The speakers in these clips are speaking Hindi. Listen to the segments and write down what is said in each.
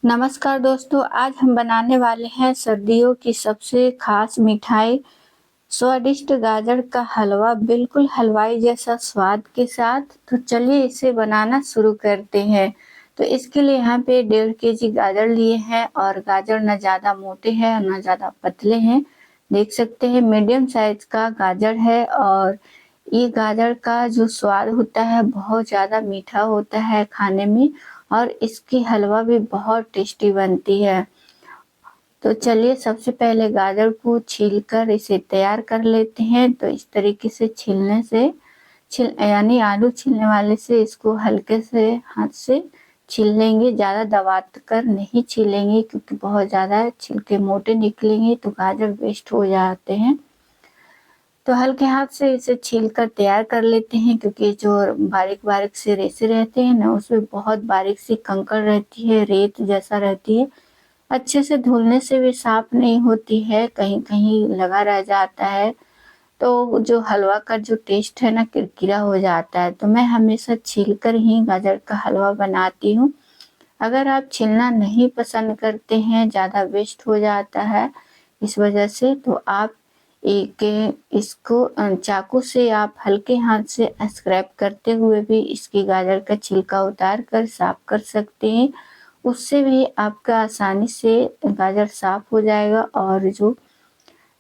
नमस्कार दोस्तों, आज हम बनाने वाले हैं सर्दियों की सबसे खास मिठाई स्वादिष्ट गाजर का हलवा, बिल्कुल हलवाई जैसा स्वाद के साथ। तो चलिए इसे बनाना शुरू करते हैं। तो इसके लिए यहाँ पे 1.5 kg गाजर लिए हैं और गाजर ना ज़्यादा मोटे हैं और ना ज़्यादा पतले हैं। देख सकते हैं मीडियम साइज का गाजर है और ये गाजर का जो स्वाद होता है बहुत ज़्यादा मीठा होता है खाने में और इसकी हलवा भी बहुत टेस्टी बनती है। तो चलिए सबसे पहले गाजर को छीलकर इसे तैयार कर लेते हैं। तो इस तरीके से छीलने से यानी आलू छीलने वाले से इसको हल्के से हाथ से छील लेंगे, ज़्यादा दबा कर नहीं छीलेंगे क्योंकि बहुत ज़्यादा छिलके मोटे निकलेंगे तो गाजर वेस्ट हो जाते हैं। तो हल्के हाथ से इसे छील कर तैयार कर लेते हैं क्योंकि जो बारीक बारीक से रेसे रहते हैं ना उसमें बहुत बारीक सी कंकड़ रहती है, रेत जैसा रहती है। अच्छे से धुलने से भी साफ नहीं होती है, कहीं कहीं लगा रह जाता है तो जो हलवा का जो टेस्ट है ना किरकिरा हो जाता है। तो मैं हमेशा छील कर ही गाजर का हलवा बनाती हूँ। अगर आप छीलना नहीं पसंद करते हैं, ज़्यादा वेस्ट हो जाता है इस वजह से, तो आप एक इसको चाकू से आप हल्के हाथ से स्क्रैप करते हुए भी इसकी गाजर का छिलका उतार कर साफ कर सकते हैं। उससे भी आपका आसानी से गाजर साफ हो जाएगा और जो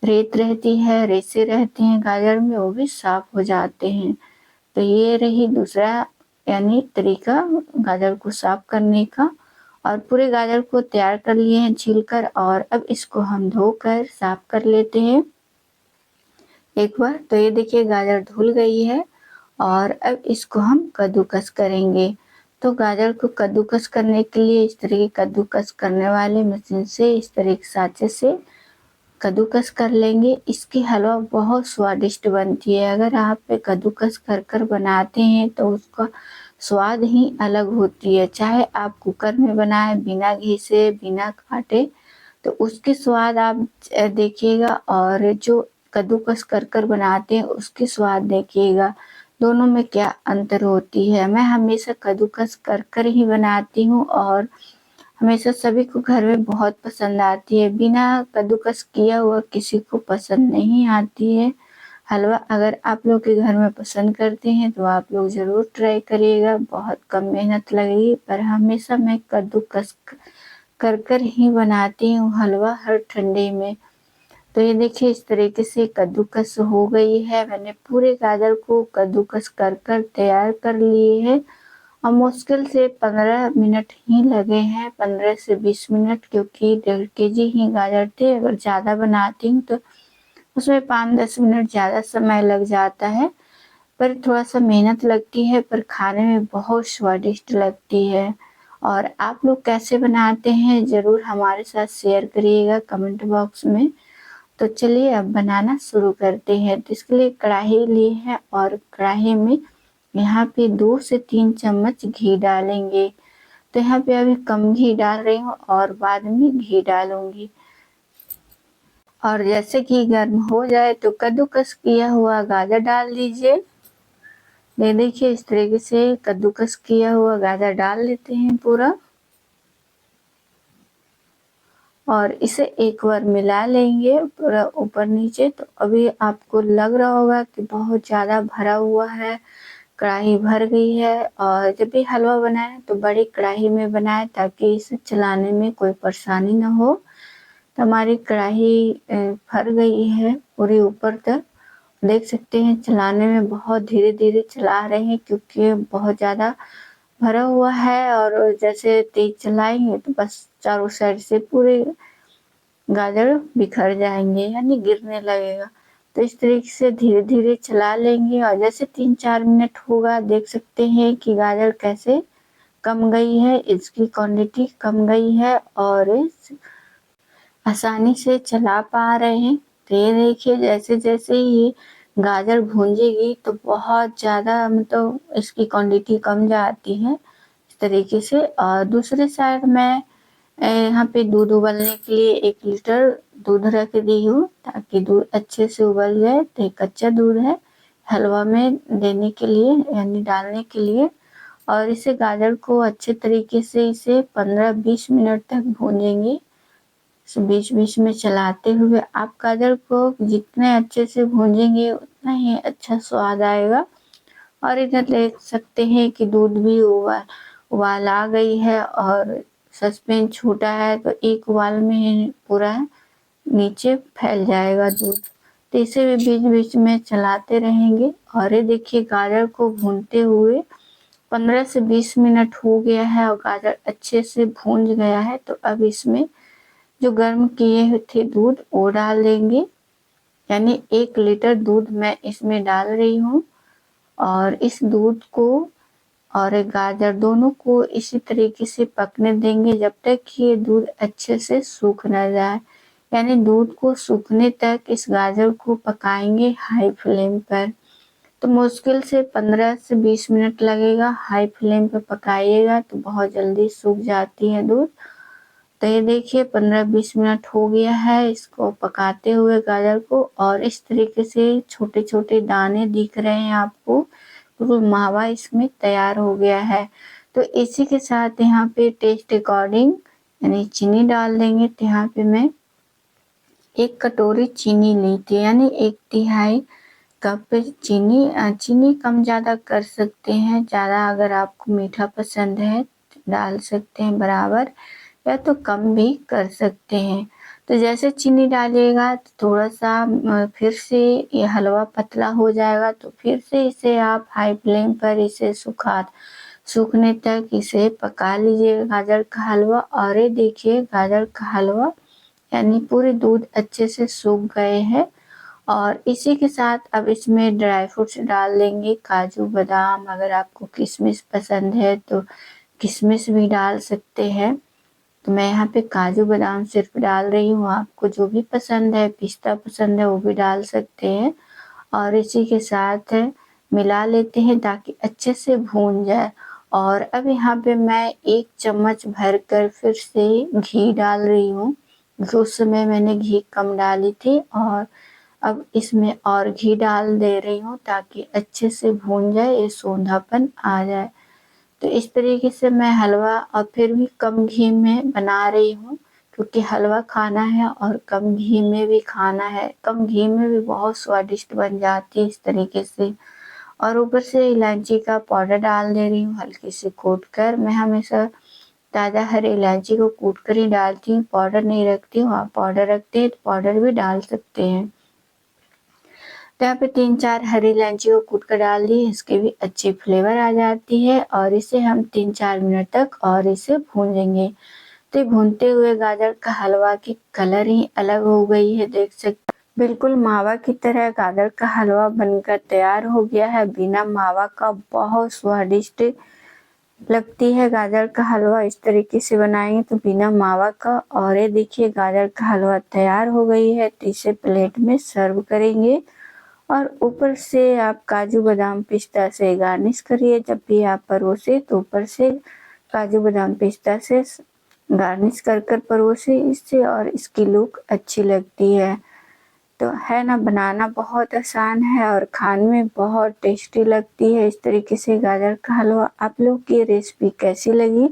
रेत रहती है, रेसे रहते हैं गाजर में, वो भी साफ हो जाते हैं। तो ये रही दूसरा यानी तरीका गाजर को साफ करने का। और पूरे गाजर को तैयार कर लिए हैं छीलकर और अब इसको हम धोकर साफ कर लेते हैं एक बार। तो ये देखिए गाजर धुल गई है और अब इसको हम कद्दूकस करेंगे। तो गाजर को कद्दूकस करने के लिए इस तरह की कद्दूकस करने वाले मशीन से इस तरह के साँचे से कद्दूकस कर लेंगे। इसकी हलवा बहुत स्वादिष्ट बनती है। अगर आप कद्दूकस कर कर बनाते हैं तो उसका स्वाद ही अलग होती है। चाहे आप कुकर में बनाएं बिना घी से, बिना काटे, तो उसके स्वाद आप देखिएगा और जो कद्दूकस कर कर बनाते हैं उसके स्वाद देखिएगा, दोनों में क्या अंतर होती है। मैं हमेशा कद्दूकस कर कर ही बनाती हूँ और हमेशा सभी को घर में बहुत पसंद आती है। बिना कद्दूकस किया हुआ किसी को पसंद नहीं आती है हलवा। अगर आप लोग के घर में पसंद करते हैं तो आप लोग ज़रूर ट्राई करिएगा, बहुत कम मेहनत लगेगी। पर हमेशा मैं कद्दूकस कर कर ही बनाती हूँ हलवा हर ठंडी में। तो ये देखिए इस तरीके से कद्दूकस हो गई है। मैंने पूरे गाजर को कद्दूकस कर कर तैयार कर लिए है और मुश्किल से 15 मिनट ही लगे हैं, 15 से 20 मिनट, क्योंकि 1.5 kg ही गाजर थे। अगर ज़्यादा बनाती हूँ तो उसमें 5-10 मिनट ज़्यादा समय लग जाता है, पर थोड़ा सा मेहनत लगती है, पर खाने में बहुत स्वादिष्ट लगती है। और आप लोग कैसे बनाते हैं ज़रूर हमारे साथ शेयर करिएगा कमेंट बॉक्स में। तो चलिए अब बनाना शुरू करते हैं। तो इसके लिए कढ़ाई ली है और कढ़ाई में यहाँ पे 2 से 3 चम्मच घी डालेंगे। तो यहाँ पे अभी कम घी डाल रही हूँ और बाद में घी डालूंगी। और जैसे घी गर्म हो जाए तो कद्दूकस किया हुआ गाजर डाल दीजिए। ये देखिए इस तरीके से कद्दूकस किया हुआ गाजर डाल लेते हैं पूरा और इसे एक बार मिला लेंगे पूरा ऊपर नीचे। तो अभी आपको लग रहा होगा कि बहुत ज़्यादा भरा हुआ है, कढ़ाई भर गई है। और जब भी हलवा बनाएं तो बड़ी कढ़ाई में बनाएं ताकि इसे चलाने में कोई परेशानी ना हो। तो हमारी कढ़ाई भर गई है पूरी ऊपर तक, देख सकते हैं। चलाने में बहुत धीरे धीरे चला रहे हैं क्योंकि बहुत ज़्यादा भरा हुआ है और जैसे तेज चलाएंगे तो बस चारों साइड से पूरे गाजर बिखर जाएंगे यानी गिरने लगेगा। तो इस तरीके से धीरे धीरे चला लेंगे और जैसे 3-4 मिनट होगा देख सकते हैं कि गाजर कैसे कम गई है, इसकी क्वांटिटी कम गई है और आसानी से चला पा रहे हैं। तो ये देखिए जैसे जैसे ये गाजर भूंजेगी तो बहुत ज़्यादा मतलब इसकी क्वांटिटी कम जाती है इस तरीके से। और दूसरे साइड में यहाँ पे दूध उबलने के लिए 1 लीटर दूध रख दी हूँ ताकि दूध अच्छे से उबल जाए। तो कच्चा दूध है हलवा में देने के लिए यानी डालने के लिए। और इसे गाजर को अच्छे तरीके से इसे 15-20 मिनट तक भूनेंगे। बीच बीच में चलाते हुए आप गाजर को जितने अच्छे से भूनेंगे उतना ही अच्छा स्वाद आएगा। और इधर देख सकते हैं कि दूध भी उबाल आ गई है और सस्पेन छूटा है, तो एक उबाल में पूरा नीचे फैल जाएगा दूध। तो इसे भी बीच बीच में चलाते रहेंगे। और ये देखिए गाजर को भूनते हुए 15 से 20 मिनट हो गया है और गाजर अच्छे से भून गया है। तो अब इसमें जो गर्म किए थे दूध वो डाल देंगे, यानी 1 लीटर दूध मैं इसमें डाल रही हूँ। और इस दूध को और गाजर दोनों को इसी तरीके से पकने देंगे जब तक कि ये दूध अच्छे से सूख न जाए, यानी दूध को सूखने तक इस गाजर को पकाएंगे हाई फ्लेम पर। तो मुश्किल से 15 से 20 मिनट लगेगा। हाई फ्लेम पर पकाइएगा तो बहुत जल्दी सूख जाती है दूध। तो ये देखिए 15-20 मिनट हो गया है इसको पकाते हुए गाजर को, और इस तरीके से छोटे छोटे दाने दिख रहे हैं आपको, बिल्कुल मावा इसमें तैयार हो गया है। तो इसी के साथ यहाँ पे टेस्ट अकॉर्डिंग यानी चीनी डाल देंगे। तो यहाँ पे मैं 1 कटोरी चीनी ली थी, यानी 1/3 कप चीनी। चीनी कम ज़्यादा कर सकते हैं, ज़्यादा अगर आपको मीठा पसंद है तो डाल सकते हैं बराबर, या तो कम भी कर सकते हैं। तो जैसे चीनी डालिएगा तो थोड़ा सा फिर से ये हलवा पतला हो जाएगा, तो फिर से इसे आप हाई फ्लेम पर इसे सूखने तक इसे पका लीजिए गाजर का हलवा। और ये देखिए गाजर का हलवा यानी पूरे दूध अच्छे से सूख गए हैं। और इसी के साथ अब इसमें ड्राई फ्रूट्स डाल देंगे, काजू बादाम, अगर आपको किशमिश पसंद है तो किशमिश भी डाल सकते हैं। तो मैं यहाँ पे काजू बादाम सिर्फ डाल रही हूँ, आपको जो भी पसंद है, पिस्ता पसंद है वो भी डाल सकते हैं। और इसी के साथ मिला लेते हैं ताकि अच्छे से भून जाए। और अब यहाँ पे मैं 1 चम्मच भर कर फिर से घी डाल रही हूँ। उस समय मैंने घी कम डाली थी और अब इसमें और घी डाल दे रही हूँ ताकि अच्छे से भून जाए, ये सोंधापन आ जाए। तो इस तरीके से मैं हलवा और फिर भी कम घी में बना रही हूँ, क्योंकि हलवा खाना है और कम घी में भी खाना है। कम घी में भी बहुत स्वादिष्ट बन जाती है इस तरीके से। और ऊपर से इलायची का पाउडर डाल दे रही हूँ हल्की सी कूट कर। मैं हमेशा ताज़ा हरी इलायची को कूट कर ही डालती हूँ, पाउडर नहीं रखती हूँ। आप पाउडर रखते हैं तो पाउडर भी डाल सकते हैं। तो यहाँ पे 3-4 हरी इलायची को कूट कर डाल दी, इसके भी अच्छी फ्लेवर आ जाती है। और इसे हम 3-4 मिनट तक और इसे भूनेंगे। तो भूनते हुए गाजर का हलवा की कलर ही अलग हो गई है, देख सकते बिल्कुल मावा की तरह गाजर का हलवा बनकर तैयार हो गया है। बिना मावा का बहुत स्वादिष्ट लगती है गाजर का हलवा। इस तरीके से बनाएंगे तो बिना मावा का। और ये देखिए गाजर का हलवा तैयार हो गई है, तो इसे प्लेट में सर्व करेंगे। और ऊपर से आप काजू बादाम पिस्ता से गार्निश करिए। जब भी आप परोसे तो ऊपर से काजू बादाम पिस्ता से गार्निश कर परोसे इससे, और इसकी लुक अच्छी लगती है। तो है ना, बनाना बहुत आसान है और खाने में बहुत टेस्टी लगती है इस तरीके से गाजर का हलवा। आप लोग की रेसिपी कैसी लगी